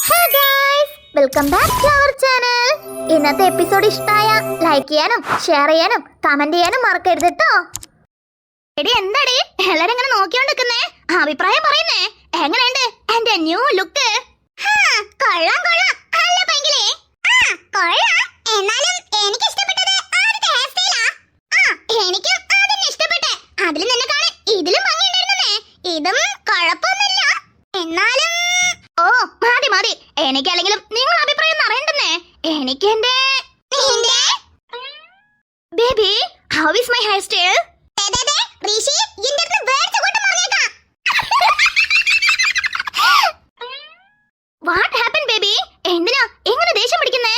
Hey guys, welcome back to our channel. ഇന്നത്തെ episode ഇഷ്ടമായ like ചെയ്യാനും ഷെയർ ചെയ്യാനും കമന്റ് ചെയ്യാനും മറക്കരുത് കേട്ടോ. എടി എന്താടി എല്ലാരും ഇങ്ങനെ നോക്കിയോണ്ടിരിക്കുന്നേ? അഭിപ്രായം പറയുന്നേ. എങ്ങനെയുണ്ട് എന്റെ ന്യൂ ലുക്ക്? കൊള്ളാം കൊള്ളാം. അല്ല പൈങ്കിളി. കൊള്ളാം. എന്നാലും എനിക്ക് ഇഷ്ടപ്പെട്ടത് ആദ്യത്തെ ഹെയർ സ്റ്റൈലാ. എനിക്കും അതിനെ ഇഷ്ടപ്പെട്ടെ. അതിൽ നിന്നെക്കാണ് ഇതിലും ഭംഗിയുണ്ടായിരുന്നേ. ഇതും കുഴപ്പമൊന്നുമില്ല. എന്നാലും ഓ മതി മതി. എനിക്കല്ലെങ്കിലും നിങ്ങൾ അഭിപ്രായം അറിയണ്ടെന്നേ. എനിക്ക് എന്റെ baby how is my hair style? What happen baby? എന്തിനാ എങ്ങനെ ദേഷ്യം പിടിക്കുന്നേ?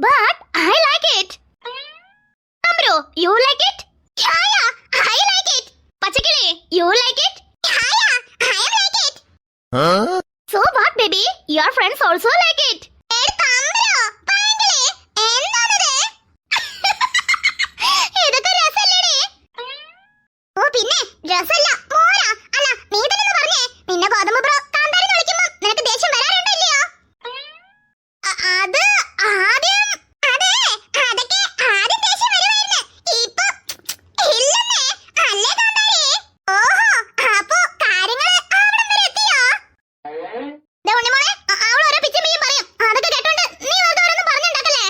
But I like it. Amro, you like it? Yeah, I like it. Pachakili, you like it? Yeah, I like it. Huh? So what, baby? Your friends also like it. ഇതൊക്കെ രസല്ലേടി? ഓ പിന്നെ രസല്ല മോരാ. അല്ല നീ തന്നെ പറഞ്ഞേ. നിന്നെ ഗോതമ്പ് ബ്രോ കാന്താരി വിളിക്കുമ്പോൾ നിനക്ക് ദേഷ്യം വരാറുണ്ടോ ഇല്ലയോ? അത് ആദ്യം അതെ അതൊക്കെ ആദ്യം ദേഷ്യം വരുമായിരുന്നു. ഇപ്പൊ ഇല്ലെന്നേ. അല്ലേ കാന്താരി? ഓഹോ അപ്പോ കാര്യങ്ങൾ അവിടം വരെ എത്തിയോ? ഉണ്ണിമോളെ അവൾ ഓരോ പിച്ചും പറയും. അതൊക്കെ കേട്ടോണ്ട് നീ ഓരോന്നും പറഞ്ഞുണ്ടാക്കല്ലേ.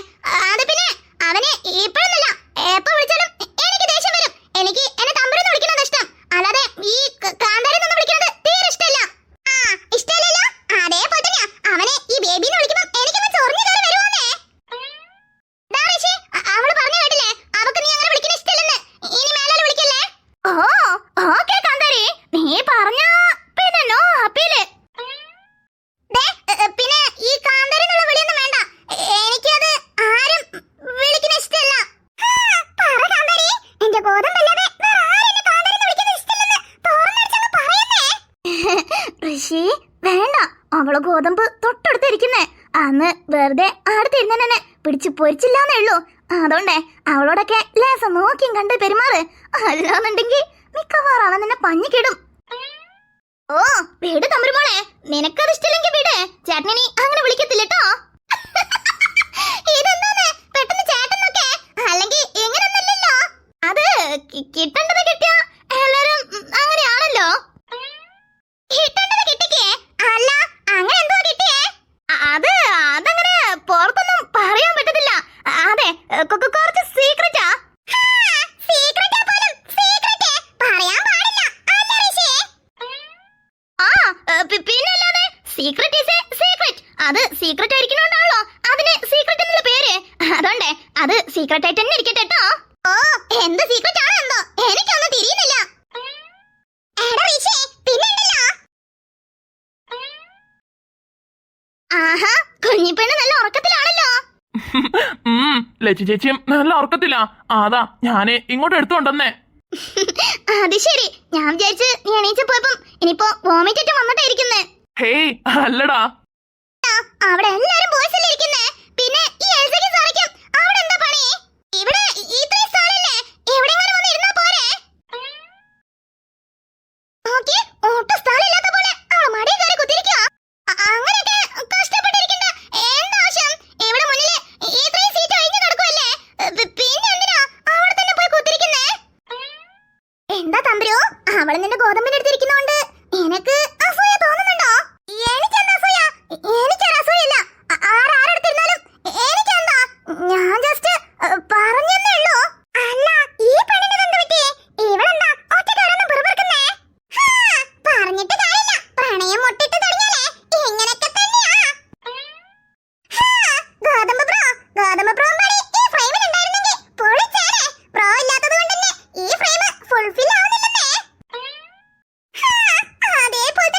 അത് പിന്നെ അവനെ ഇപ്പോഴൊന്നുമില്ല എപ്പോ വിളിച്ചാലും എനിക്ക് ദേഷ്യം വരും. എനിക്ക് എന്നെ തമ്പുരെന്ന് വിളിക്കുന്നത് ഇഷ്ടം. അല്ലാതെ ഈ കാന്താരി എന്ന് വിളിക്കുന്നത് തീരെ ഇഷ്ടമില്ല. ഇഷ്ടമില്ലല്ലോ. അതേപോലെ തന്നെയാ അവനെ ഈ ബേബിന്ന് വിളിക്കുമ്പോൾ എനിക്കൊന്ന് ചൊറിഞ്ഞു കയറി വരുവാന്നേ. അവള് പറഞ്ഞു കേട്ടില്ലേ അവക്ക് നീ അങ്ങനെ വിളിക്കുന്ന ഇഷ്ടമില്ലെന്ന്. ഇനി മേലെ വിളിക്കല്ലേ. ഓ ഓക്കേ കാന്താരി നീ പറഞ്ഞ പിന്നെ നോ അപ്പീല്. പിന്നെ ഈ കാന്താരി എന്നുള്ള വിളിയൊന്നും വേണ്ട. എനിക്കത് ആരും വിളിക്കുന്ന ഇഷ്ടമല്ല. പറ കാന്താരി. എന്റെ ഗോതമ്പല്ലാതെ വേറെ ആരും എന്നെ കാന്താരി എന്ന് വിളിക്കുന്നത് ഇഷ്ടമില്ലെന്ന് തുറന്നടിച്ചങ്ങ് പറയുന്നേ. ഋഷി വേണ്ട. അവള് ഗോതമ്പ് തൊട്ടടുത്തിരിക്കുന്നേ. അന്ന് വെറുതെ അടുത്തിരുന്നെ പിടിച്ചു പൊരിച്ചില്ലാന്നേ ഉള്ളൂ. അതുകൊണ്ടേ അവളോടൊക്കെ ലേസം നോക്കിയും കണ്ട് പെരുമാറ്. അല്ലാന്നുണ്ടെങ്കിൽ മിക്കവാറും അവൻ നിന്നെ പഞ്ഞിക്കിടും. ഓ വീട് തമ്പുരുമോളെ നിനക്കത് ഇഷ്ടമില്ലെങ്കിൽ വീട്. ചേട്ടനെ അങ്ങനെ വിളിക്കത്തില്ലട്ടോ. ഇതെന്താന്ന് പെട്ടെന്ന് ചേട്ടനൊക്കെ? അല്ലെങ്കിൽ എങ്ങനെയൊന്നല്ലോ. അത് കിട്ടേണ്ടത് കിട്ടിയ എല്ലാരും അങ്ങനെയാണല്ലോ. കിട്ടേണ്ടത് കിട്ടിക്കേ. അല്ല അങ്ങനെ എന്തോ കിട്ടിയേ? അതങ്ങനെ പുറത്തൊന്നും പറയാൻ പറ്റത്തില്ല. അതെ കുറച്ച് സീക്രറ്റാ. പിന്നല്ലാതെ സീക്രട്ട് ഈസ് എ സീക്രട്ട്. അത് സീക്രട്ട് ആയിരിക്കണോണ്ടാണല്ലോ അതിന് സീക്രട്ട് എന്നുള്ള പേര്. അതുകൊണ്ടേ അത് സീക്രട്ട് ആയിട്ട് തന്നെ ഇരിക്കട്ടെ കേട്ടോ. ഓ എന്ത് സീക്രട്ട് ആണോ എന്തോ എനിക്കൊന്നും തിരിയുന്നില്ല. ആഹാ കുഞ്ഞിപ്പെണ്ണ് നല്ല ഉറക്കത്തിലാണല്ലോ. ലച്ചി ചേച്ചിയും നല്ല ഉറക്കത്തില്ല. അതാ ഞാന് ഇങ്ങോട്ട് എടുത്തോണ്ടെന്നേ. അത് ശരി. ഞാൻ വിചാരിച്ച് നീ എണീച്ച് പോയപ്പം ഇനിയിപ്പോ വോമിറ്റ് വന്നിട്ടായിരിക്കുന്നേ. ഹേയ് അല്ലടാ. അവിടെ എല്ലാരും ബോയ്സ് അല്ലേ ഇരിക്കുന്നേ. പിന്നെ ഈ എൽസയ്ക്ക് സാറിക്കും അവിടെ എന്താ പണി? ഇവിടെ ഇത്രയും സ്ഥലല്ലേ എവിടെയെങ്കിലും വന്ന് ഇരുന്നാ പോരെ? നോക്കി ഒട്ടും സ്ഥലമില്ലാത്ത പോലെ അവളെ മടിയിൽ കയറി കുത്തിരിക്കുക. അങ്ങനെയൊക്കെ കഷ്ടപ്പെട്ടിരിക്കണ്ട. എന്താ ആവശ്യം? ഇവിടെ മുന്നില് ഇത്രയും സീറ്റ് ഒഴിഞ്ഞു കിടക്കുമല്ലേ. പിന്നെ എന്തിനാ അവിടെ തന്നെ പോയി കുത്തിരിക്കുന്നേ? എന്താ തമ്പുരു അവള് നിന്റെ ഗോതമ്പിന്റെ അടുത്തിരിക്കുന്നോണ്ട് നിനക്ക് അസൂയ തോന്നുന്നുണ്ടോ? എനിക്കെന്താ അസൂയ? എനിക്കൊരു അസൂയല്ല. ആരടുത്തിരുന്നാലും എനിക്കെന്താ? ഞാൻ ജസ്റ്റ് പറഞ്ഞെന്നേ ഉള്ളൂ. അല്ല ഈ പെണ്ണിന് എന്ത് പറ്റി? ഇവളെന്താ ഒറ്റക്കാരൊന്നും പിറുപിറുക്കുന്നേ? പറഞ്ഞിട്ട് കാര്യമില്ല. പ്രണയം മുട്ടിട്ട് തുടങ്ങിയാലേ ഇങ്ങനെയൊക്കെ തന്നെയാ. ഗോതമ്പ് ബ്രോ പണി ഈ ഫ്രെയിമിൽ ഉണ്ടായിരുന്നെങ്കിൽ പൊളിച്ചേരെ. ബ്രോ ഇല്ലാത്തത് കൊണ്ട് തന്നെ ഈ ഫ്രെയിം ഫുൾഫിൽ ആവുന്നില്ലെന്നേ. അതേപോലെ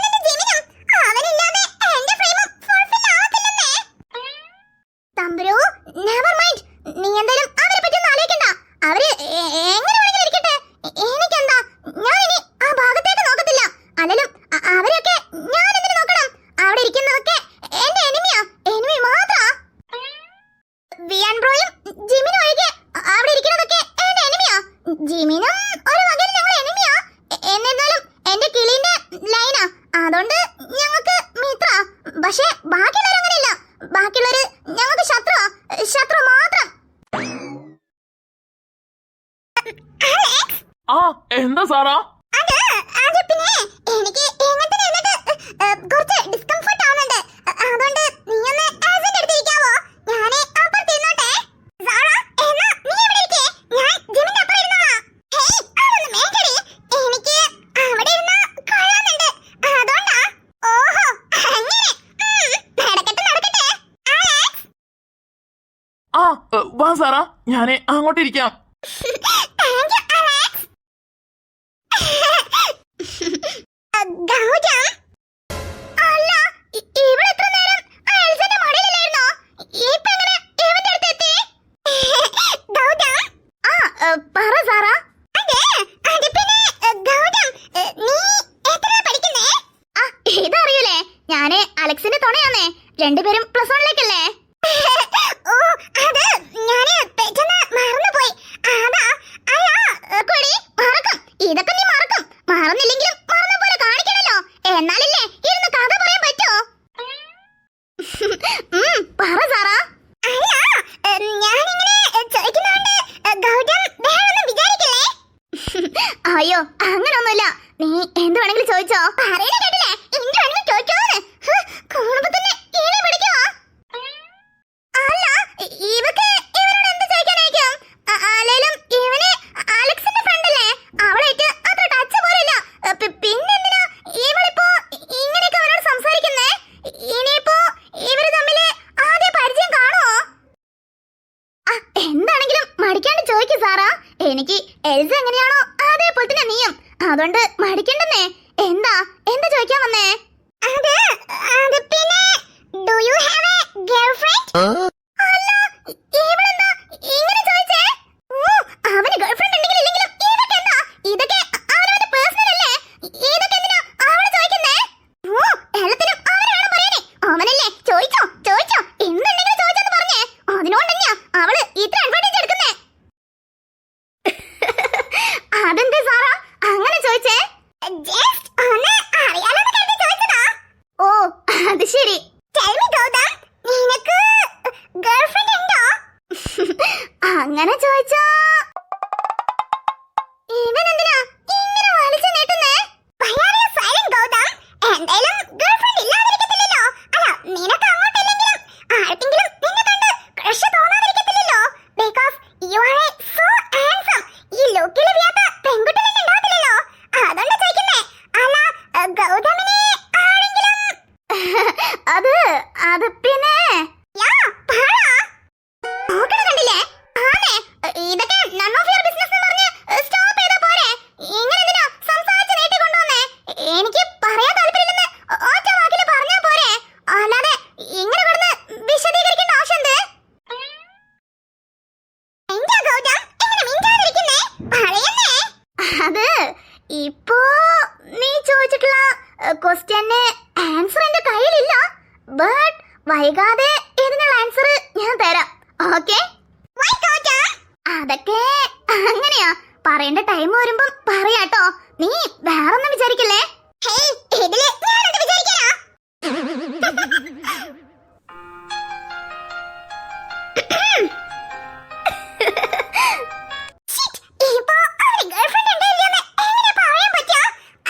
സാറാ? അത് പിന്നെ എനിക്ക് എങ്ങനത്തെ നിന്നിട്ട് കുറച്ച് ഡിസ്കംഫർട്ട് ആവുന്നുണ്ട്. അതുകൊണ്ട് നീ ഒന്ന് ആസിഡ് എടുത്തിരിക്കാവോ? ഞാനേ അപ്പുറത്തിരുന്നോട്ടെ. സാറ, എന്നാ നീ ഇവിടെ ഇരിക്കേ, ഞാൻ ജിമ്മിന്റെ അപ്പുറം ഇരുന്നോളാം. ഹേയ്, അതൊന്ന് മേക്കടി. എനിക്ക് അവിടെ ഇരുന്നാ കൊള്ളാന്നുണ്ട്. അതുകൊണ്ടാ. ഓഹോ, അങ്ങനെ. നടക്കട്ടെ നടക്കട്ടെ. അലക്സ്. ആ വാ സാറാ, ഞാനേ അങ്ങോട്ടിരിക്കാം. Thank you Alex. ഗൗതം, അല്ല ഇവിടെ എത്ര നേരം എൽസന്റെ മടിയിലായിരുന്നോ? ഇപ്പൊ എങ്ങനെ ഇവന്റെ അടുത്തെത്തി? ഗൗതം, പറ സാറാ. അത് പിന്നെ ഗൗതം, നീ എത്രയാ പഠിക്കുന്നേ? ഇതറിയില്ലേ, ഞാന് അലക്സിന്റെ തുണയാന്നേ. രണ്ടുപേരും +1ലേക്കല്ലേ? ഓ, അത് ഞാന് പെട്ടെന്ന് മറന്നുപോയി. അതാ. അല്ല കൊടി, മറക്കും. ഇതൊക്കെ നീ മറക്കും. മറന്നില്ലെങ്കിലും മറന്ന പോലെ കാണിക്കണല്ലോ. എന്നാലല്ലേ ഇരുന്ന് കഥ പറയാൻ പറ്റോ? പറ സാറാ. അല്ല, ഞാനിങ്ങനെ ചോദിക്കുന്നോണ്ട് ഗൗതം വേറൊന്നും വിചാരിക്കല്ലേ? അയ്യോ, അങ്ങനൊന്നുമില്ല. നീ എന്ത് വേണമെങ്കിലും ചോദിച്ചോ. പറയുന്ന കേട്ടില്ലേ, എന്ത് വേണമെങ്കിലും ചോദിച്ചോന്ന്. കാണുമ്പോ തന്നെ ഈളി പിടിക്കുവാ. അല്ല, ഇവക്ക് ഇവനോട് എന്ത് ചോദിക്കാനായിരിക്കും? അല്ലേലും ഇവന് അലക്സിന്റെ ഫ്രണ്ടല്ലേ, അവളായിട്ട് അത്ര ടച്ച് പോലില്ല. പിന്നെന്തിനാ ഇവളിപ്പോ ഇങ്ങനെയൊക്കെ അവനോട് സംസാരിക്കുന്നേ? ഇനിയിപ്പോ ഇവര് തമ്മില് ആദ്യ പരിചയം കാണുമോ? എന്താണെങ്കിലും മടിക്കാണ്ട് ചോദിക്കും സാറാ. എനിക്ക് എൽസ എങ്ങനെയാണോ അതേപോലെ തന്നെ നീയും. അതുകൊണ്ട് മടിക്കണ്ടെന്നേ. എന്താ എന്താ ചോദിക്കാൻ വന്നേ? അത് പിന്നെ do you have A girlfriend? അല്ല, ഇവളെന്താ ഇങ്ങനെ ചോദിച്ചേ? അവന് ഗേൾഫ്രണ്ട് ഉണ്ടെങ്കിലും ഇല്ലെങ്കിലും ഇതൊക്കെന്താ? ഇതൊക്കെ അവനവന്റെ പേഴ്സണൽ അല്ലേ. ഇതൊക്കെ എന്തിനാ അവള് ചോദിക്കുന്നേ? എല്ലാത്തിനും അവന് വേണം പറയാനേ. അവനല്ലേ ചോദിച്ചോ ചോദിച്ചോ, എന്തുണ്ടെങ്കിലും ചോദിച്ചോന്ന് പറഞ്ഞേ. അതിനോട് തന്നെയാ അവള് ഇത്ര അഡ്വാൻറ്റേജ് എടുക്കുന്നേ. അതെന്തേ സാറാ അങ്ങനെ ചോദിച്ചേ? ജസ്റ്റ് ഒന്ന് അറിയാലോന്ന് കരുതി ചോദിച്ചതാ. ഓ, അത് ശരി. Tell me, ഗൗതം, നിനക്ക് ഗേൾഫ്രണ്ട് ഉണ്ടോ? അങ്ങനെ ചോദിച്ചാ ഇവനെന്തിനാ ഇങ്ങനെ വലിച്ചു നീട്ടുന്നേ? Why are you silent, Gautam? എന്തായാലും ഗേൾഫ്രണ്ട് ഇല്ലാതിരിക്കത്തില്ലല്ലോ. അല്ല, നിനക്ക് അങ്ങോട്ടില്ലെങ്കിലും ആർക്കെങ്കിലും നിന്നെ കണ്ട് crush തോന്നാതിരിക്കത്തില്ലല്ലോ. Because you are so handsome. ഈ ലുക്കിൽ വ്യാപ പെൺകുട്ടികളൊന്നും ഉണ്ടാകത്തില്ലല്ലോ. അതുകൊണ്ടാ ചോദിക്കുന്നേ. അല്ല, ഗൗതമിനെ ആരെങ്കിലും അത് പിന്നെ കണ്ടില്ലേ? ആണേ, ഇതൊക്കെ നൺ ഓഫ് യുവർ ബിസിനസ് എന്ന് പറഞ്ഞ് സ്റ്റോപ്പ് ചെയ്താ പോരെ? ഇങ്ങനെ എന്തിനാ സംസാരിച്ച് നീട്ടി കൊണ്ടുവന്നേ? എനിക്ക് പറയാൻ താല്പര്യമില്ലെന്ന് ഒറ്റ വാക്കില് പറഞ്ഞാ പോരെ? അല്ലാതെ ഇങ്ങനെ കിടന്ന് വിശദീകരിക്കേണ്ട ആവശ്യം എന്ത്? എന്താ ഗൗതം ഇങ്ങനെ മിണ്ടാതിരിക്കുന്നേ? പറയുന്നേ. അത് ഇപ്പോ നീ ചോദിച്ചിട്ടുള്ള ക്വസ്റ്റ്യന് ആൻസർ എന്റെ കയ്യിലില്ല. ബട്ട് വൈകാതെ ഇതിനുള്ള ആൻസർ ഞാൻ തരാം. ഓക്കെ? അതൊക്കെ അങ്ങനെയാ, പറയേണ്ട ടൈം വരുമ്പം പറയാട്ടോ. നീ വേറൊന്നും വിചാരിക്കില്ലേ?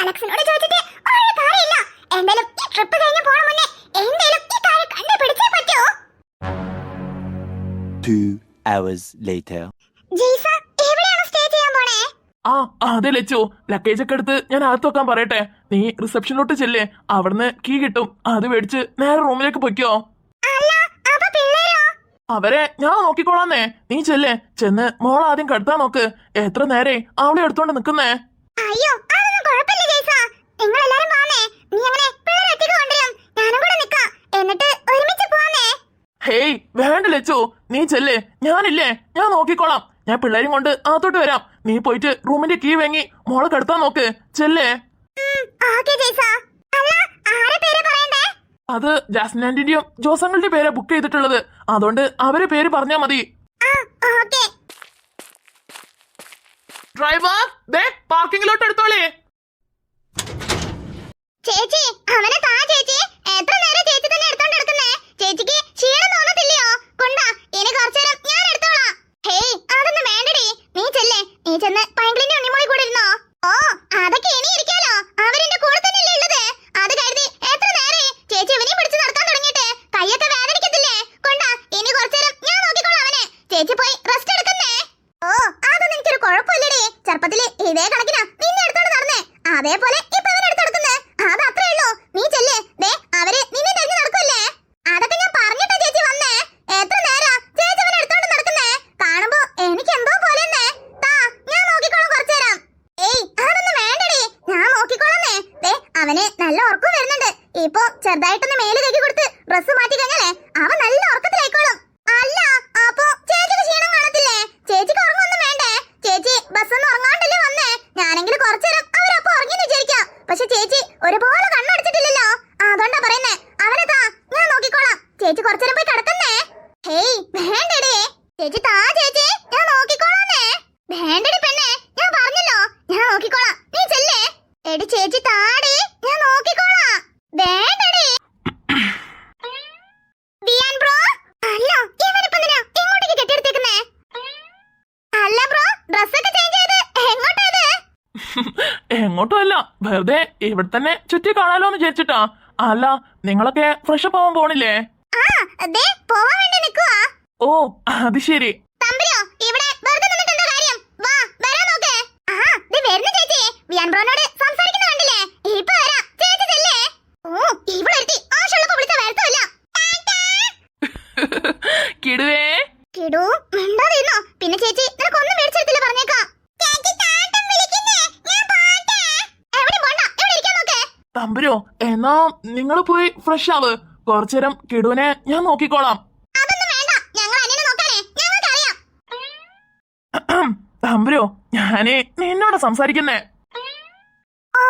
അലക്സിനോട് ചോദിച്ചിട്ട് ഒരു കാര്യമില്ല. എന്തായാലും ഈ ട്രിപ്പ് കഴിഞ്ഞ് പോണ മുന്നേ എന്തായാലും ഈ കാര്യം കണ്ടുപിടിച്ചേ പറ്റൂ. 2 hours later. ജയ്സ, എവിടെയാണ് സ്റ്റേ ചെയ്യാൻ പോണേ? അതെ ലച്ചു, ലഗേജ് ഒക്കെ എടുത്ത് ഞാൻ അകത്ത് വെക്കാൻ പറയട്ടെ. നീ റിസപ്ഷനിലോട്ട് ചെല്ലേ, അവിടുന്ന് കീ കിട്ടും. അത് മേടിച്ച് നേരെ റൂമിലേക്ക് പൊയ്ക്കോ. അല്ല, അപ്പൊ പിള്ളേരോ? അവരെ ഞാൻ നോക്കിക്കോളാന്നേ. നീ ചെല്ലേ, ചെന്ന് മോൾ ആദ്യം കടത്താൻ നോക്ക്. എത്ര നേരെ അവളെ എടുത്തോണ്ട് നിക്കുന്നേ? അയ്യോ, അതൊന്നും കുഴപ്പമില്ല ജയ്സ. നിങ്ങൾ എല്ലാരും പോന്നേ. നീ അങ്ങനെ പിള്ളേരെ ഒറ്റയ്ക്ക് കൊണ്ടുവരും. ഞാനും കൂടെ നിക്കാം. എന്നിട്ട് ഒരുമിച്ച് പോന്നേ. ഹേയ് വേണ്ട ലച്ചു, നീ ചെല്ലേ. ഞാനില്ലേ, ഞാൻ നോക്കിക്കോളാം. ഞാൻ പിള്ളേരും കൊണ്ട് അകത്തോട്ട് വരാം. നീ പോയിട്ട് റൂമിന്റെ കീ വാങ്ങി മോളെ കടത്താൻ നോക്ക്. ചെല്ലേ. അത് ജാസ്മിൻ ആന്റിന്റെയും ജോസങ്ങളുടെ പേരാ ബുക്ക് ചെയ്തിട്ടുള്ളത്. അതുകൊണ്ട് അവരെ പേര് പറഞ്ഞാ മതി. ഡ്രൈവർ, ദേ പാർക്കിങ്ങിലോട്ട് എടുത്തോളേ. ചേച്ചി, അവനെ താ ചേച്ചി. എത്ര നേരം ചേച്ചി തന്നെ എടുത്തോണ്ട് എടുക്കുന്നേ? ചേച്ചിക്ക് ക്ഷീണം തോന്നത്തില്ലയോ? കൊണ്ടാ, ഇനി കുറച്ചേരം ഞാൻ എടുത്തോളാം. ഹേയ്, അതൊന്നും വേണ്ടടി. നീ ചെല്ലേ. നീ ചെന്ന് പൈങ്കിളിന്റെ ഉണ്ണിമോളി കൂടെ ഇരുന്നോ. ഓ, അതേപോലെ ഇപ്പൊ അവൻ എടുത്തെടുക്കുന്നേ. അത് അത്രേ ഉള്ളൂ. നീ ചെല്ലേ. ദേ അവര് നിന്നെ തെരഞ്ഞു നടക്കുമല്ലേ. അതൊക്കെ ഞാൻ പറഞ്ഞിട്ടാ ചേച്ചി വന്നേ. എത്ര നേരാ ചേച്ചി അവനെ എടുത്തോണ്ട് നടക്കുന്നേ. കാണുമ്പോ എനിക്ക് എന്തോ പോലെന്നെ. താ ഞാൻ നോക്കിക്കോളാം കുറച്ചേരം. ഏയ് അതൊന്നും വേണ്ടടി, ഞാൻ നോക്കിക്കോളന്നേ. ദേ അവന് നല്ല ഉറക്കം വരുന്നുണ്ട്. ഇപ്പൊ ചെറുതായിട്ടൊന്ന് മേല് കഴുകി കൊടുത്ത് ഡ്രസ്സ് മാറ്റി കഴിഞ്ഞാലേ അവൻ നല്ല ഉറക്കത്തിലായിക്കോളും. അല്ല അപ്പൊ ചേച്ചിക്ക് ക്ഷീണം കാണത്തില്ലേ? ചേച്ചിക്ക് ഉറങ്ങൊന്നും വേണ്ടേ? ചേച്ചി ബസ്സൊന്നും ഉറങ്ങാണ്ടല്ലേ വന്നേ. ഞാനെങ്കിലും കുറച്ചേരം അവരപ്പൊ ഉറങ്ങിന്ന് വിചാരിക്കാം. പക്ഷെ ചേച്ചി ഒരുപോലെ കണ്ണടച്ചിട്ടില്ലല്ലോ. അതുകൊണ്ടാ പറയുന്നേ. അവനെ താ ഞാൻ നോക്കിക്കോളാം. ചേച്ചി കുറച്ചേരം പോയി കിടക്കുന്നേ. ഹേയ് വേണ്ടടി ചേച്ചി, താ ചേച്ചി ഞാൻ നോക്കിക്കോളാന്നേ. വേണ്ടടി പെണ്ണേ, ഞാൻ പറഞ്ഞല്ലോ ഞാൻ നോക്കിക്കോളാം. നീ ചെല്ലേ. എടി ചേച്ചി താടി, ഞാൻ നോക്കിക്കോളാം. വേണ്ടടി ദിയാൻ ബ്രോ. അല്ല ഇവനിപ്പോ എന്തിനാ ഇങ്ങോട്ടേക്ക് കെട്ടിയെടുത്തേക്കുന്നേ? അല്ല ബ്രോ, ഡ്രസ്സൊക്കെ ചേഞ്ച് ചെയ്ത് എങ്ങോട്ടാ ഇത്? എങ്ങോട്ടും അല്ല, വെറുതെ ഇവിടെ തന്നെ ചുറ്റി കാണാലോ എന്ന് വിചാരിച്ചിട്ടാ. അല്ല നിങ്ങളൊക്കെ ഫ്രഷ് അപ്പ് ആവാൻ പോണില്ലേ? ആ ദേ പോവാൻ വേണ്ടി നിക്കുവാ. ഓ അത് ശരി. തമ്പിയോ ഇവിടെ വെറുതെ നിന്നിട്ട് എന്താ കാര്യം? വാ വരാൻ നോക്ക്. ആ ദേ വരുന്നു ചേച്ചി. വിയാൻ ബ്രോനോട് സംസാരിക്കുന്ന കണ്ടില്ലേ? ഇപ്പൊ വരാം. ചേച്ചി ചെല്ലേ. ഓ ഇവിടെ എത്തി ആശുള്ളപ്പോ വിളിച്ച വരത്തുമില്ല. കിടുവേ. കിടു മിണ്ടാതിരുന്നോ? പിന്നെ ചേച്ചി നിനക്കൊന്നും മേടിച്ചെടുത്തില്ല പറഞ്ഞേക്കാം. എവിടെയും പോണ്ട, ഇവിടെ ഇരിക്കാൻ നോക്ക്. തമ്പുരോ എന്നാ നിങ്ങൾ പോയി ഫ്രഷ് ആവ്. കുറച്ചേരം കിടുവിനെ ഞാൻ നോക്കിക്കോളാം. അതൊന്നും വേണ്ട, ഞങ്ങൾ അനിയനെ നോക്കാനേ ഞങ്ങൾക്കറിയാം. തമ്പുരോ ഞാനേ നിന്നോട് സംസാരിക്കുന്നേ. ഓ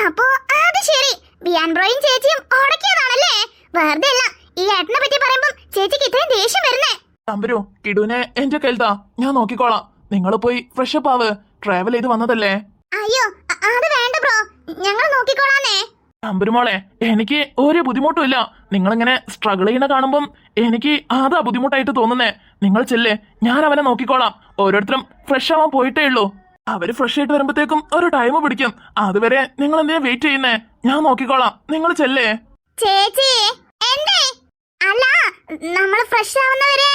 അപ്പോ അത് ശരി. വിയാൻ ബ്രോയും ചേച്ചിയും ഉടക്കിയതാണല്ലേ? വെറുതെ അല്ല ഈ ഏട്ടനെ പറ്റി പറയുമ്പോ ചേച്ചിക്ക് ഇത്രയും ദേഷ്യം വരുന്നേ. തമ്പുരോ കിടുവിനെ എന്റെ കയ്യിൽത്താ, ഞാൻ നോക്കിക്കോളാം. നിങ്ങൾ പോയി ഫ്രഷ് അപ്പ് ആവ്. ട്രാവൽ ചെയ്ത് വന്നതല്ലേ. അയ്യോ അത് വേണ്ട ബ്രോ, ഞങ്ങൾ നോക്കിക്കോളാന്നേ. തമ്പുരുമോളെ എനിക്ക് ഒരു ബുദ്ധിമുട്ടും ഇല്ല. നിങ്ങളിങ്ങനെ സ്ട്രഗിൾ ചെയ്യണ കാണുമ്പം എനിക്ക് അതാ ബുദ്ധിമുട്ടായിട്ട് തോന്നുന്നേ. നിങ്ങൾ ചെല്ലേ, ഞാൻ അവനെ നോക്കിക്കോളാം. ഓരോരുത്തരും ഫ്രഷ് ആവാൻ പോയിട്ടേ ഉള്ളൂ. അവര് ഫ്രഷ് ആയിട്ട് വരുമ്പോഴത്തേക്കും ഒരു ടൈം പിടിക്കും. അതുവരെ നിങ്ങൾ എന്തിനാ വെയിറ്റ് ചെയ്യുന്നേ? ഞാൻ നോക്കിക്കോളാം. നിങ്ങൾ ചെല്ലേ. ചേച്ചി എന്തേ? അല്ല നമ്മൾ ഫ്രഷ് ആവുന്നവരെ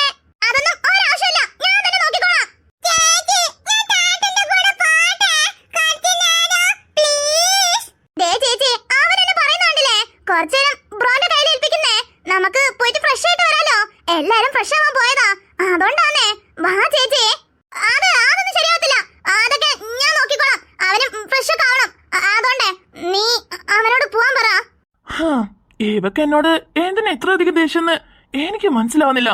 അതൊന്നും ഒരാവശ്യമില്ല, ഞാൻ തന്നെ നോക്കിക്കോളാം. ചേച്ചി ഞാൻ ടാറ്റന്റെ കൂടെ പോട്ടെ കുറച്ച് നേരം പ്ലീസ്. ദേ ചേച്ചി അവരെന്നെ പറയുന്നുണ്ടല്ലേ കുറച്ചേരം ബ്രോന്റെ കയ്യിൽ ഏൽപ്പിക്കുന്നേ. നമുക്ക് പോയിട്ട് ഫ്രഷ് ആയിട്ട് വരാലോ. എല്ലാരും ഫ്രഷ് ആവാൻ പോയതാ, അതുകൊണ്ടാണേ. വാ ചേച്ചി. അതൊന്നും ശരിയാവത്തില്ല. അതൊക്കെ ഞാൻ നോക്കിക്കോളാം. അവന് ഫ്രഷ് ഒക്കെ ആവണം. അതുകൊണ്ടേ നീ അവനോട് പോവാൻ പറ. ഇവക്ക് എന്നോട് എന്തിനാ ഇത്ര അധികം ദേഷ്യം എനിക്ക് മനസ്സിലാവുന്നില്ല.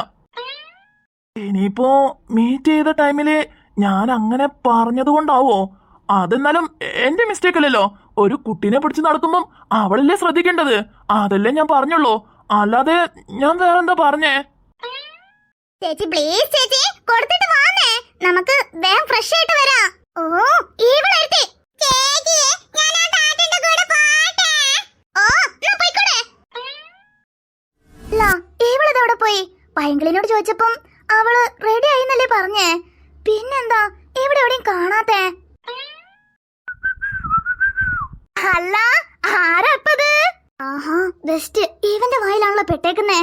ഇനിയിപ്പോ മീറ്റ് ചെയ്ത ടൈമില് ഞാൻ അങ്ങനെ പറഞ്ഞത് കൊണ്ടാവോ? അതെന്നാലും എന്റെ മിസ്റ്റേക്ക് അല്ലല്ലോ. ഒരു കുട്ടീനെ പിടിച്ച് നടക്കുമ്പം അവളല്ലേ ശ്രദ്ധിക്കേണ്ടത്. അതല്ലേ ഞാൻ പറഞ്ഞുള്ളൂ. അല്ലാതെ ഞാൻ വേറെന്താ പറഞ്ഞേ? ചേച്ചി പ്ലീസ് ചേച്ചി കൊടുത്തിട്ട് വാന്നേ, നമുക്ക് വേഗം ഫ്രഷ് ആയിട്ട് വരാം. ഓ ഇവിടെ എത്തി. ചേച്ചി ഞാൻ ആ ടാറ്റന്റെ കൂടെ പോട്ടെ. ഓ ഞാൻ പോയിക്കോട്ടെ. ലാ ഇവളെവിടെ പോയി? പൈങ്കിളിനോട് ചോദിച്ചപ്പം അവള് റെഡി ആയിന്നല്ലേ പറഞ്ഞേ. പിന്നെന്താ ഇവിടെ എവിടെയും കാണാത്തെ? അല്ല ആരാ ഇപ്പത്? ആഹാ ബെസ്റ്റ്, ഇവന്റെ വായിലാണല്ലോ പെട്ടേക്കുന്നേ.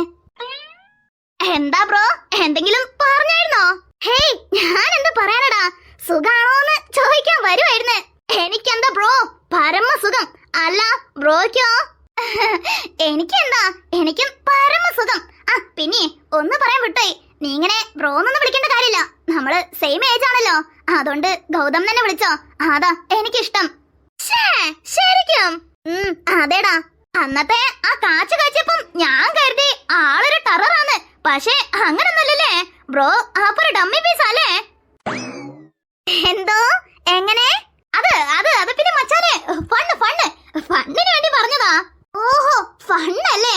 എന്താ ബ്രോ എന്തെങ്കിലും പറഞ്ഞായിരുന്നോ? ഹേയ് ഞാൻ എന്ത് പറയാനടാ, സുഖാണോന്ന് ചോദിക്കാൻ വരുമായിരുന്നേ. എനിക്കെന്താ ബ്രോ പരമസുഖം. അല്ല ബ്രോയ്ക്കോ? എനിക്കെന്താ, എനിക്കും പരമസുഖം. ആ പിന്നെ ഒന്ന് പറയാൻ വിട്ടോയി, നീ ഇങ്ങനെ ബ്രോന്നൊന്നും വിളിക്കേണ്ട കാര്യമില്ല. നമ്മള് സെയിം ഏജ് ആണല്ലോ, അതുകൊണ്ട് ഗൗതം തന്നെ വിളിച്ചോ. അതാ എനിക്കിഷ്ടം. ശരിക്കും? അതേടാ, അന്നത്തെ ആ കാച്ചു കാച്ചപ്പം ഞാൻ കരുതി ആളൊരു ടെററാണ്. പക്ഷേ അങ്ങനൊന്നല്ലേ ബ്രോ, അപ്പൊ ഒരു ഡമ്മി പീസ് അല്ലേ? എന്തോ എങ്ങനെ? അത് അത് അത് പിന്നെ മച്ചാനെ ഫണ്ണിന് വേണ്ടി പറഞ്ഞതാ. ഓഹോ ഫണ്ണല്ലേ?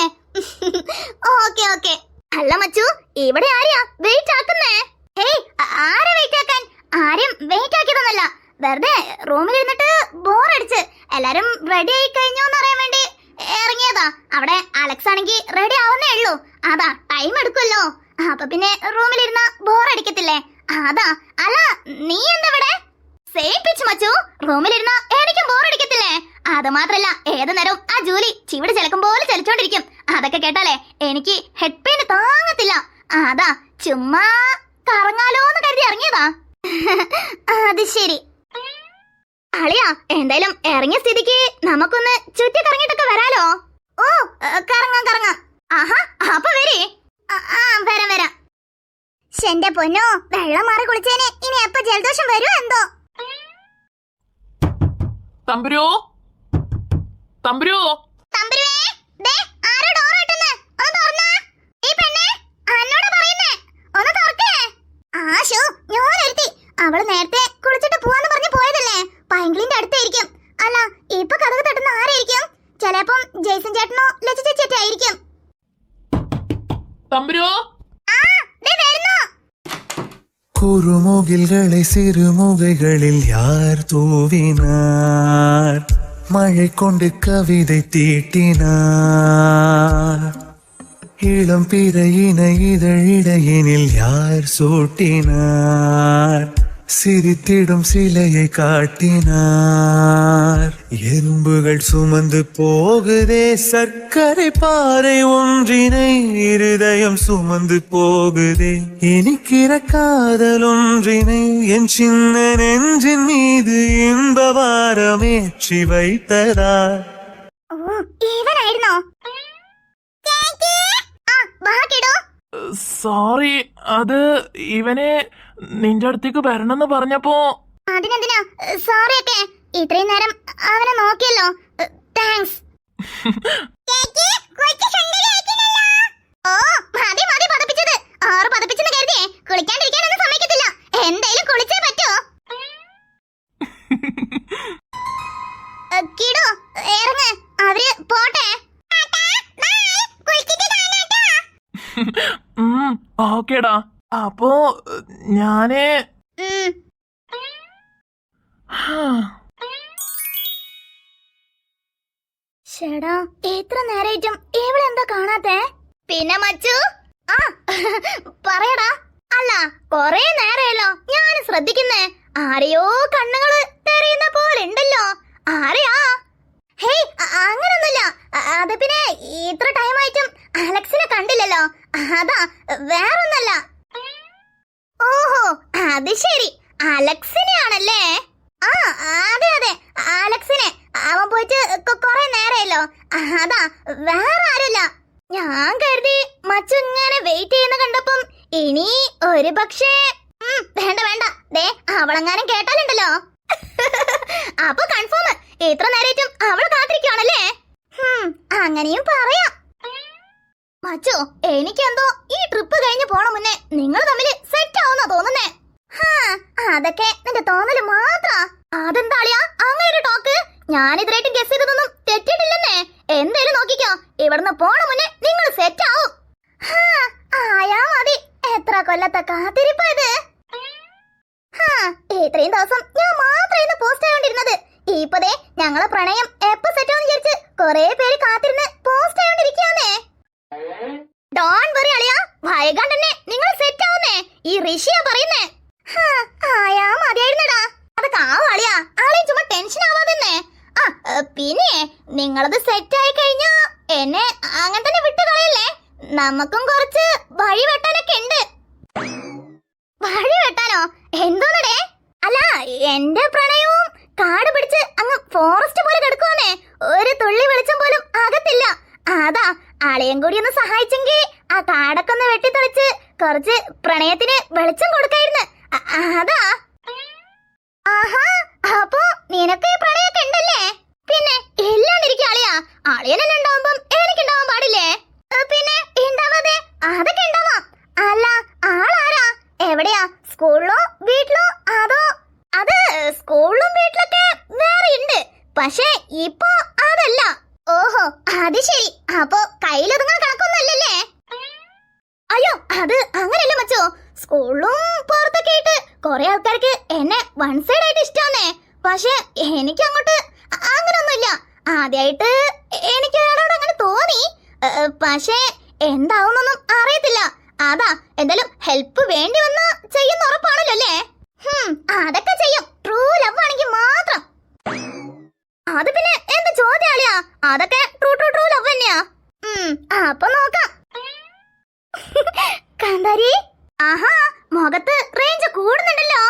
Okay okay. അല്ല മച്ചു ഇവിടെ ആരെയാ വെയിറ്റ് ആക്കുന്നേ? ഹേയ് ആരെ വെയിറ്റ് ആക്കാൻ? ആരും വെയിറ്റ് ആക്കിയതൊന്നല്ല, വെറുതെ റൂമിൽ ഇരുന്നിട്ട് ബോറടിച്ച് എല്ലാരും റെഡി ആയി കഴിഞ്ഞോന്ന് അറിയാൻ വേണ്ടി ഇറങ്ങിയതാ. അവിടെ അലക്സ് ആണെങ്കിൽ റെഡി ആവുന്നേ ഉള്ളൂ. അതാ ടൈം എടുക്കുമല്ലോ. അപ്പൊ പിന്നെ റൂമിലിരുന്ന ബോറടിക്കത്തില്ലേ, അതാ. അല്ല നീ എന്താ ഇവിടെ? സെയിം പിച്ച് മച്ചു, റൂമിലിരുന്ന എനിക്കും ബോറടിക്കത്തില്ലേ. അത് മാത്രല്ല ഏത് നേരവും ആ ജോലി ചിവിടെ ചിലക്കും പോലെ ചലിച്ചോണ്ടിരിക്കും. അതൊക്കെ കേട്ടാലേ എനിക്ക് ഹെഡ് പെയിൻ താങ്ങത്തില്ല. അതാ ചുമ്മാ കറങ്ങാലോന്ന് കരുതി ഇറങ്ങിയതാ. അത് ശരി. അളിയാ എന്തായാലും ഇറങ്ങിയ സ്ഥിതിക്ക് നമുക്കൊന്ന് ചുറ്റി കറങ്ങിട്ടൊക്കെ വരാലോ. ഓ കറങ്ങാം. ആഹാ അപ്പൊ വരേ. വരാം. എന്റെ പൊന്നോ, വെള്ളം മാറി കുളിച്ചേനെ ഇനി എപ്പോ ജലദോഷം വരുമോ എന്തോ. തമ്പുരോ തമ്പുരുവേ, ദേ ആരോ ഡോർ ഇട്ടുന്ന്. ഒന്ന് തുറന്നാ. ഈ പെണ്ണേ, അന്നോടാ പറയുന്നേ, ഒന്ന് തുറക്കേ. ആശു ഞാനൊരുത്തി. അവള് നേരത്തെ കുളിച്ചിട്ട് പോവാന്ന് പറഞ്ഞു പോയതല്ലേ. പൈങ്കിളിന്റെ അടുത്തായിരിക്കും. അല്ല ഇപ്പൊ കഥക് തട്ടുന്ന ആരായിരിക്കും? ചിലപ്പം ജെയ്സൺ ചേട്ടനോ ലച്ചു ചേച്ചിയൊക്കെ ആയിരിക്കും. തമ്പുരോ. കുറുമുകിൽകളെ സിറുമുകകളിൽ യാർ തൂവിനാർ മഴை கொண்டு கவிதை தீட்டினார் இளம் பிறையின இதழிடையினில் யார் சூட்டினார் சிரித்திடும் சிலையை காட்டினார் எறும்புகள் சுமந்து போகுதே சர்க்கரை பாறை ஒன்றினை இருதயம் சுமந்து போகுதே இனிக்கிற காதல் ஒன்றினை என் சின்ன நெஞ்சின் மீது இன்ப வாரமேற்றி வைத்ததார். ഇവനായിരുന്നോ? സോറി, അത് ഇവനെ നിന്റെ അടുത്തേക്ക് വരണമെന്ന് പറഞ്ഞപ്പോ. അതിനെന്തിനാ സോറി ഒക്കെ? ഇത്രയും നേരം അവനെ നോക്കിയല്ലോ. താങ്ക്സ്. ഓ മതി പതപ്പിച്ചത്. ആറ് പതപ്പിച്ചെന്ന് കരുതിയേ കുളിക്കാണ്ടിരിക്കാനൊന്നും സമ്മതിക്കത്തില്ല. എന്തായാലും കുളിച്ചേ പറ്റൂ. കിടോ ഇറങ്ങ്, അവര് പോട്ടെ. ഓക്കേടാ, അപ്പോ ഞാന് ചേടാ എത്ര നേരായിട്ടും ഇവളെന്താ കാണാത്തെ? പിന്നെ മച്ചു പറയടാ. അല്ല കൊറേ നേരമല്ലോ ഞാൻ ശ്രദ്ധിക്കുന്നേ. ആരെയോ കണ്ണുകള് തെരയുന്ന പോലെ ഉണ്ടല്ലോ. ആരെയാ? ഹേയ് അങ്ങനൊന്നുമില്ല. അത് പിന്നെ ഇത്ര ടൈമായിട്ടും അലക്സിനെ കണ്ടില്ലല്ലോ. അതാ, വേറൊന്നല്ല. ഓഹോ അത് ശരി, അലക്സിനെയാണല്ലേ. അതെ അലക്സിനെ. അവൻ പോയിട്ട് കൊറേ നേരമല്ലോ. അതാ, വേറെ ആരുമില്ല. ഞാൻ കരുതി മച്ചു ഇങ്ങനെ വെയിറ്റ് ചെയ്യുന്ന കണ്ടപ്പം ഇനി ഒരു പക്ഷേ വേണ്ട ദേ അവളെങ്ങാനും കേട്ടാലുണ്ടല്ലോ. അപ്പൊ കൺഫേം ഇത്ര നേരമായിട്ടും അവള് കാത്തിരിക്കുകയാണല്ലേ? അങ്ങനെയും പറയാം. മച്ചു, എനിക്കെന്തോ ഈ ട്രിപ്പ് കഴിഞ്ഞ് പോണ മുന്നേ നിങ്ങൾ തമ്മില് സെറ്റ് ആവുന്ന തോന്നുന്നേ. അതൊക്കെ നിന്റെ തോന്നല് മാത്ര. അതെന്താളിയാ അങ്ങനെ ഒരു ടോക്ക്? ഞാനിതിനായിട്ട് ഗസ് ചെയ്തതൊന്നും തെറ്റിട്ടില്ലെന്നേ. എന്തേലും നോക്കിക്കോ, ഇവിടുന്ന് പോണ മുന്നേ നിങ്ങൾ സെറ്റ് ആവും. ആയാ മതി. എത്ര കൊല്ലത്തെ കാത്തിരിപ്പ ഇത്. ഇത്രയും ദിവസം ഞാൻ മാത്രമായിരുന്നു പോസ്റ്റ് ആയോണ്ടിരുന്നത്. ഇപ്പതേ ഞങ്ങളെ പ്രണയം എപ്പോ സെറ്റ് ആവുന്ന വിചാരിച്ച് കൊറേ പേര് കാത്തിരുന്ന് പോസ്റ്റ് ആയോണ്ടിരിക്കാന്നേ. ഡോൺ വറി അളിയാ, വൈകാണ്ട് തന്നെ നിങ്ങൾ സെറ്റ് ആവുന്നേ. ഈ ഋഷിയാ പറയുന്നേ. ആയാ മതിയായിരുന്നടാ. അതൊക്കെ ആവും അളിയാ. ആളെയും ചുമ്മാ ടെൻഷൻ ആവാതെന്നേ. പിന്നെ നിങ്ങളത് സെറ്റ് ആയി കഴിഞ്ഞാ എന്നെ അങ്ങനെ തന്നെ വിട്ടു കളയല്ലേ. നമുക്കും കുറച്ച് വഴി വെട്ടാനൊക്കെ ഉണ്ട്. വഴി വെട്ടാനോ? എന്തോന്നടേ? അല്ല എന്റെ പ്രണയവും കാട് പിടിച്ച് അങ്ങ് ഫോറസ്റ്റ് പോലെ കിടക്കുവാന്നേ. ഒരു തുള്ളി വെളിച്ചം പോലും അകത്തില്ല. അതാ അളിയൻ കൂടി ഒന്ന് സഹായിച്ചെങ്കിൽ ആ കാടൊക്കെ ഒന്ന് വെട്ടിത്തെളിച്ച് കുറച്ച് പ്രണയത്തിന് വെളിച്ചം കൊടുക്കായിരുന്നു. അതാ. ആഹാ, അപ്പൊ നിനക്ക് ഈ പ്രണയൊക്കെ ഉണ്ടല്ലേ? പിന്നെ ഇല്ലാണ്ടിരിക്കും അളിയാ. അളിയനെന്നെ ഉണ്ടാവുമ്പം എനിക്കുണ്ടാവാൻ പാടില്ലേ? പിന്നെ ഉണ്ടാവാതെ അതൊക്കെ ഉണ്ടാവാം. അല്ല ആളാരാ? എവിടെയാ? സ്കൂളിലോ വീട്ടിലോ? അതോ? അത് സ്കൂളിലും വീട്ടിലൊക്കെ വേറെ ഉണ്ട്. പക്ഷെ ഇപ്പൊ അതല്ല. ഓഹോ അത് ശരി. അപ്പൊ കയ്യിലൊതുങ്ങാൻ കണക്കൊന്നുമല്ലല്ലേ? അയ്യോ അത് അങ്ങനെയല്ല മച്ചോ. സ്കൂളിലും പുറത്തൊക്കെ ആയിട്ട് കൊറേ ആൾക്കാർക്ക് എന്നെ വൺ സൈഡ് ആയിട്ട് ഇഷ്ടമാന്നേ. പക്ഷെ എനിക്ക് അങ്ങോട്ട് അങ്ങനൊന്നുമില്ല. ആദ്യമായിട്ട് എനിക്ക് ഒരാളോട് അങ്ങനെ തോന്നി. പക്ഷെ എന്താവുന്നൊന്നും അറിയത്തില്ല. അതാ എന്തായാലും ഹെൽപ്പ് വേണ്ടി വന്നാ ചെയ്യുന്ന ഉറപ്പാണല്ലോ അല്ലേ? അതൊക്കെ ചെയ്യും, ട്രൂ ലവ് ആണെങ്കിൽ മാത്രം. അത് പിന്നെ എന്ത് ചോദ്യാളിയാ? അതൊക്കെ ട്രൂ ലവ് തന്നെയാ. അപ്പൊ നോക്കാം. കാന്താരി, ആഹാ മുഖത്ത് റേഞ്ച് കൂടുന്നുണ്ടല്ലോ.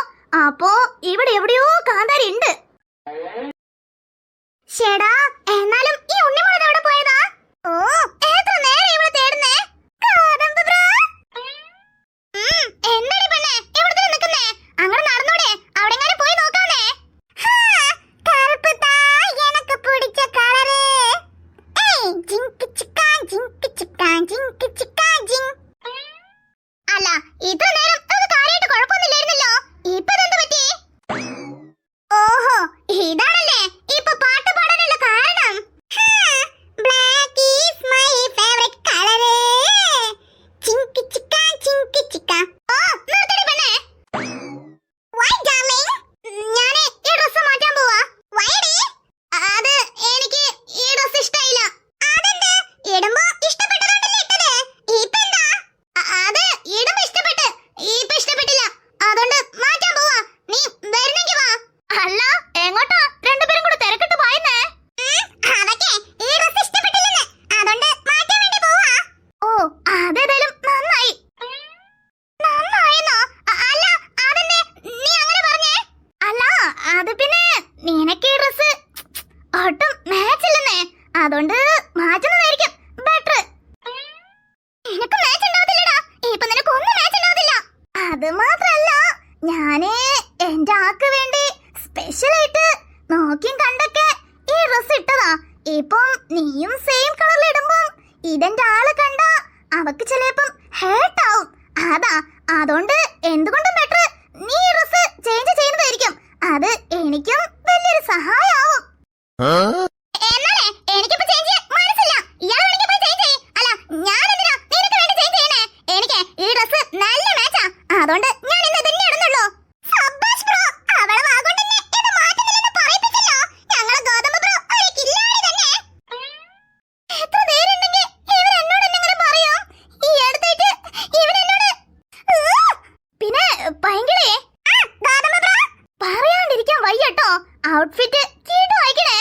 അപ്പോ ഇവിടെ എവിടെയോ കാന്താരി ഉണ്ട്. ശേടാ, എന്നാലും ഈ ഉണ്ണിമുളക് എവിടെ പോയതാ? ഓ, എത്ര നേരം ഇവിടെ തേടുന്നേ? ഗോതമ്പ് ബ്രോ. എന്താടി പെണ്ണേ ഇവിടെ തന്നെ നിൽക്കുന്നേ? അങ്ങനെ നടന്നൂടെ? അവിടെങ്ങാനും പോയി നോക്കാന്നേ. കറുപ്പ് താ എനക്ക് പിടിച്ച കളറ്. ഏയ് ജിങ്ക് ചിക്കാ ജിങ്ക് ചിക്കാ ജിങ്ക് ചിക്കാ ജിങ്ക്. അല്ല, ഇത്ര നേരം അത് കാര്യമായിട്ട് കുഴപ്പമൊന്നുമില്ലായിരുന്നല്ലോ. ഇപ്പൊ ഇതെന്ത് പറ്റി? ഓഹോ, ഇതാണല്ലേ ഇപ്പൊ പാട്ട് പാടാനുള്ള കാരണം. Black is my favorite color. ചിങ്ക് ചിക്ക ചിങ്ക് ചിക്ക. ഓ, നിർത്തടി പെണ്ണേ. Why darling? ഞാനേ ഈ ഡ്രസ് മാറ്റാൻ പോവാ. Why D? അത് എനിക്ക് ഈ ഡ്രസ് ഇഷ്ടമായില്ല. അതെന്ത്? ഇടുമ്പോ ഇഷ്ടപ്പെട്ടതുകൊണ്ടല്ലേ ഇട്ടത്. ഇപ്പൊ എന്താ? അത് ഇടുമ്പോ ഇഷ്ടപ്പെട്ട്, ഇപ്പൊ ഇഷ്ടപ്പെട്ടില്ല. അതുകൊണ്ട് മാറ്റാൻ പോവാ. നീ വരുന്നെങ്കി വാ. അല്ല, എങ്ങോട്ടാ രണ്ടുപേരും കൂടെ തിരക്കിട്ട് പോയെന്നേ? അതൊക്കെ ഈ ഡ്രസ് ഇഷ്ടപ്പെട്ടില്ലെന്ന്, അതുകൊണ്ട് മാറ്റാൻ വേണ്ടി പോവാ. ഓ, അതേതായാലും നന്നായി. നന്നായെന്നോ? അല്ല, അതെന്നെ നീ അങ്ങനെ പറഞ്ഞേ? അല്ല, അത് പിന്നെ നിനക്ക് ഈ ഡ്രസ് ഒട്ടും മാച്ച് ഇല്ലെന്നേ, അതുകൊണ്ട് മാറ്റുന്നതായിരിക്കും ബെറ്റർ. നിനക്ക് മാച്ച് ഉണ്ടാവത്തില്ലടാ. ഇപ്പൊ നിനക്ക് ഒന്നും മാച്ച് ഉണ്ടാവത്തില്ല. അത് മാത്രല്ല, ഞാനേ എന്റെ ആക്ക് വേണ്ടി സ്പെഷ്യലായിട്ട് നോക്കിയും കണ്ടൊക്കെ ഈ ഡ്രസ് ഇട്ടതാ. ഇപ്പം നീയും സെയിം കളറിൽ ഇടുമ്പം ഇതെന്റെ ആള് കണ്ട അവക്ക് ചിലപ്പം ഹേർട്ട് ആവും. അതാ, അതുകൊണ്ട് എന്തുകൊണ്ടും ബെറ്റർ നീ ഈ ഡ്രസ് ചേഞ്ച് ചെയ്യുന്നതായിരിക്കും. അത് എനിക്കും വലിയൊരു സഹായമാവും. എന്നാലേ എനിക്കിപ്പോ ചേഞ്ച് ചെയ്യാൻ മനസ്സില്ല. ഇയാൾ വേണമെങ്കിൽ പോയി ചേഞ്ച് ചെയ്യ്. അല്ല, ഞാൻ എന്തിനാ നിനക്ക് വേണ്ടി ചേഞ്ച് ചെയ്യണേ? എനിക്ക് ഈ ഡ്രസ് നല്ല മാച്ചാ, അതുകൊണ്ട് ഞാൻ ഇന്ന് തന്നെ ഇടുന്നുള്ളൂ. സബ്ബാഷ് ബ്രോ, അവളെ വാഗോണ്ടെന്നെ ഇത് മാറ്റുന്നില്ലെന്ന് പറയിപ്പിച്ചല്ലോ. ഞങ്ങളെ ഗോതമ്പ് ബ്രോ ഒരു കില്ലാടി തന്നെ. എത്ര നേരമുണ്ടെങ്കിൽ ഇവർ എന്നോട് എന്നെങ്ങനെ പറയും? ഈ അടുത്തായിട്ട് ഇവരെന്നോട് പിന്നെ ഭയങ്കരേ ഗോതമ്പ് ബ്രോ പറയാണ്ടിരിക്കാൻ വയ്യട്ടോ. ഔട്ട്ഫിറ്റ് ചീട്ട് വായിക്കണേ.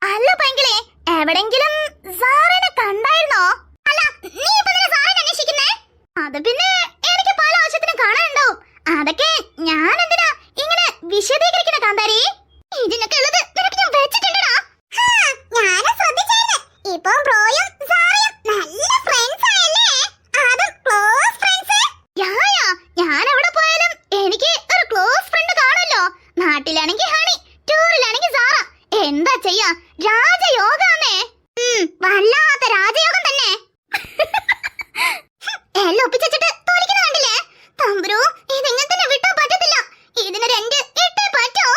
അല്ല പൈങ്കിളി, എവിടെങ്കിലും സാറിനെ കണ്ടായിരുന്നോ? അല്ല, നീ ഇപ്പൊ നിന്നെ സാറിനെ അന്വേഷിക്കുന്നേ? അത് പിന്നെ എനിക്ക് പല ആവശ്യത്തിനും കാണാനുണ്ടാവും. അതൊക്കെ ഞാൻ എന്തിനാ ഇങ്ങനെ വിശദീകരിക്കണ കാന്താരി? ഇതിനൊക്കെ ഉള്ളത് നിനക്ക് ഞാൻ വെച്ചിട്ടുണ്ടടാ. ഞാനും ശ്രദ്ധിച്ചായിരുന്നു. ഇപ്പൊ ബ്രോയും സാറിയും നല്ല ഫ്രണ്ട്സ് ആയല്ലേ? അതും ക്ലോസ് ഫ്രണ്ട്സ്. ഞാൻ എവിടെ പോയാലും എനിക്ക് ഒരു ക്ലോസ് ഫ്രണ്ട് കാണുമല്ലോ. നാട്ടിലാണെങ്കിൽ ഹണി, ടൂറിലാണെങ്കിൽ സാറ. എന്താ ചെയ്യാ, രാജയോഗാന്നേ. വല്ലാത്ത രാജയോഗം തന്നെ. എല്ലാം ഒപ്പിച്ചിട്ട് തോലിക്കുന്ന കണ്ടില്ലേ? തമ്പുരു, ഇതിങ്ങനെ തന്നെ വിട്ടാ പറ്റത്തില്ല. ഇതിന് രണ്ട് ഇട്ടേ പറ്റോ?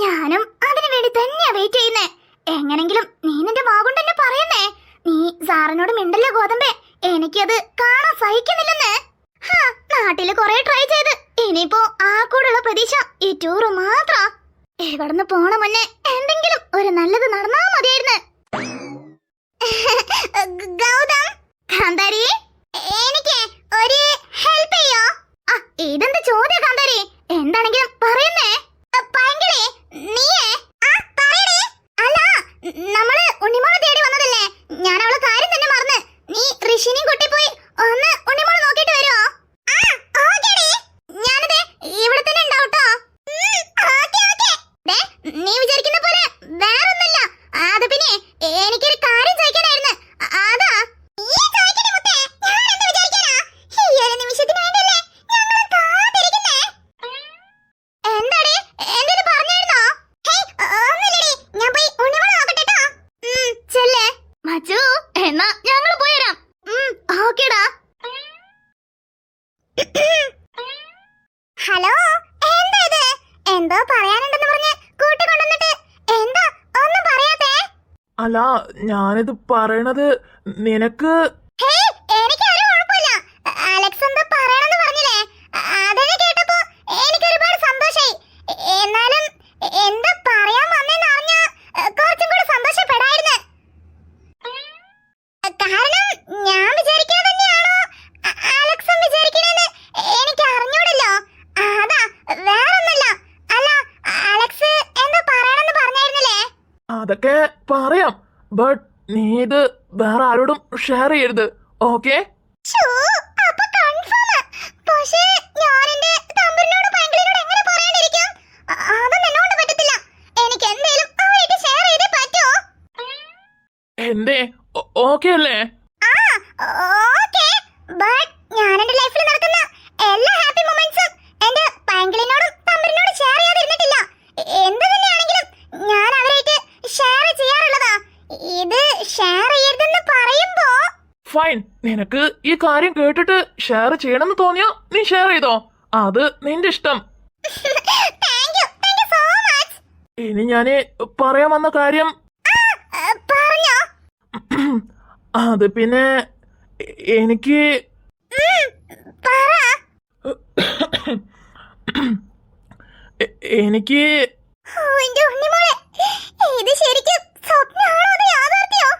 ഞാനും അതിനു വേണ്ടി തന്നെയാ വെയിറ്റ് ചെയ്യുന്നേ. എങ്ങനെങ്കിലും നീ നിന്റെ വാഗുണ്ട് തന്നെ പറയുന്നേ. നീ സാറിനോട് മിണ്ടല്ലേ ഗോതമ്പേ, എനിക്കത് കാണാൻ സഹിക്കുന്നില്ലെന്ന്. നാട്ടില് കൊറേ ട്രൈ ചെയ്ത് ഇനിയിപ്പോ ആ കൂടെയുള്ള പ്രതീക്ഷ ഈ ടൂറ് മാത്രാ. ഇവിടുന്ന് പോണ മുന്നേ എന്തെങ്കിലും ഒരു നല്ലത് നടന്നാ മതിയായിരുന്നു. ഗൗതം, കാന്താരി, എനിക്ക് ഒരു ഹെൽപ്പ് ചെയ്യോ? ഇതെന്ത് ചോദ്യ കാന്താരി? എന്താണെങ്കിലും പറയുന്നേ. പൈങ്കിളി, നീയേ പറയണേ. അല്ല, നമ്മള് ഉണ്ണിമോളെ തേടി വന്നതല്ലേ? ഞാൻ അവളെ കാര്യം തന്നെ മറന്ന്. നീ ഋഷിനെയും കൂട്ടി പോയി ഒന്ന് ഉണ്ണിമോളെ നോക്കിട്ട് വരുമോ? ഞാനത് ഇവിടെ തന്നെ ഉണ്ടാവട്ടോ. നീ വിചാരിക്കുന്ന പോലെ വേറൊന്നുമില്ല. അത് പിന്നെ എനിക്കൊരു കാര്യം ചോദിക്കാനായിരുന്നു. അതാ എന്താടി എന്തേലും പറഞ്ഞായിരുന്നോ? ഞാൻ പോയി ഉണ്ണിമോളെ നോക്കട്ടെട്ടോ. ചെല്ലേ മച്ചു, എന്നാ ഞങ്ങൾ പോയിരാം. ഓക്കേടാ. ഹലോ, എന്താ ഇത്? എന്തോ പറയാനുണ്ടെന്ന് പറഞ്ഞ് കൂട്ടിക്കൊണ്ടുവന്നിട്ട് എന്താ ഒന്നും പറയാത്തേ? അല്ല, ഞാനിത് പറയണത് നിനക്ക് എനിക്ക് ഒരു കുഴപ്പമില്ല. അലക്സ് എന്താ പറയണെന്ന് പറഞ്ഞില്ലേ? അതെന്നെ കേട്ടപ്പോ എനിക്ക് ഒരുപാട് സന്തോഷായി. എന്നാലും എന്താ പറയാൻ വന്നെന്ന് അറിഞ്ഞാ കുറച്ചും കൂടെ സന്തോഷപ്പെടായിരുന്നു. കാരണം ഞാൻ വിചാരിക്കാതെ തന്നെയാണോ അലക്സും വിചാരിക്കണേന്ന് എനിക്ക് അറിഞ്ഞൂടല്ലോ. അതാ, വേറൊന്നുമില്ല. അല്ല, അലക്സ് എന്താ പറയണെന്ന് പറഞ്ഞായിരുന്നില്ലേ? അതൊക്കെ പറയാം, ബട്ട് നീ ഇത് വേറെ ആരോടും ഷെയർ ചെയ്യരുത്, ഓക്കെ? അപ്പൊ കൺഫേം. പക്ഷേ എന്തേ ഓക്കെ അല്ലേ? ഓക്കേ. ബട്ട് ഞാൻ എന്റെ ലൈഫിൽ നടക്കുന്ന എല്ലാ ഹാപ്പി മൊമെന്റ്സും എന്റെ പൈങ്കിളിനോടും തമ്പുരിനോടും ഷെയർ ചെയ്യാതിരുന്നിട്ടില്ല. എന്ത് തന്നെയാണെങ്കിലും ഞാൻ അവരായിട്ട് ഷെയർ ചെയ്യാറുള്ളതാ. ഇത് ഷെയർ ചെയ്യരുതെന്ന് പറയുമ്പോ ഫൈൻ, നിനക്ക് ഈ കാര്യം കേട്ടിട്ട് ഷെയർ ചെയ്യണമെന്ന് തോന്നിയോ നീ ഷെയർ ചെയ്തോ, അത് നിന്റെ ഇഷ്ടം. Thank you so much. ഇനി ഞാന് പറയാൻ വന്ന കാര്യം പറഞ്ഞോ. അത് പിന്നെ എനിക്ക് പറ. എനിക്ക് എന്റെ ഉണ്ണിമോളെ, ഇത് ശരിക്കും സ്വപ്നമാണോ അതോ യാഥാർത്ഥ്യമോ?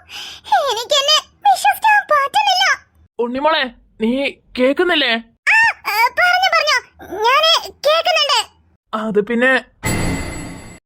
എനിക്കെന്നെ വിശ്വസിക്കാൻ പറ്റുന്നില്ല. ഉണ്ണിമോളെ, നീ കേക്കുന്നില്ലേ? പറഞ്ഞോ, ഞാന് കേൾക്കുന്നുണ്ട്. അത് പിന്നെ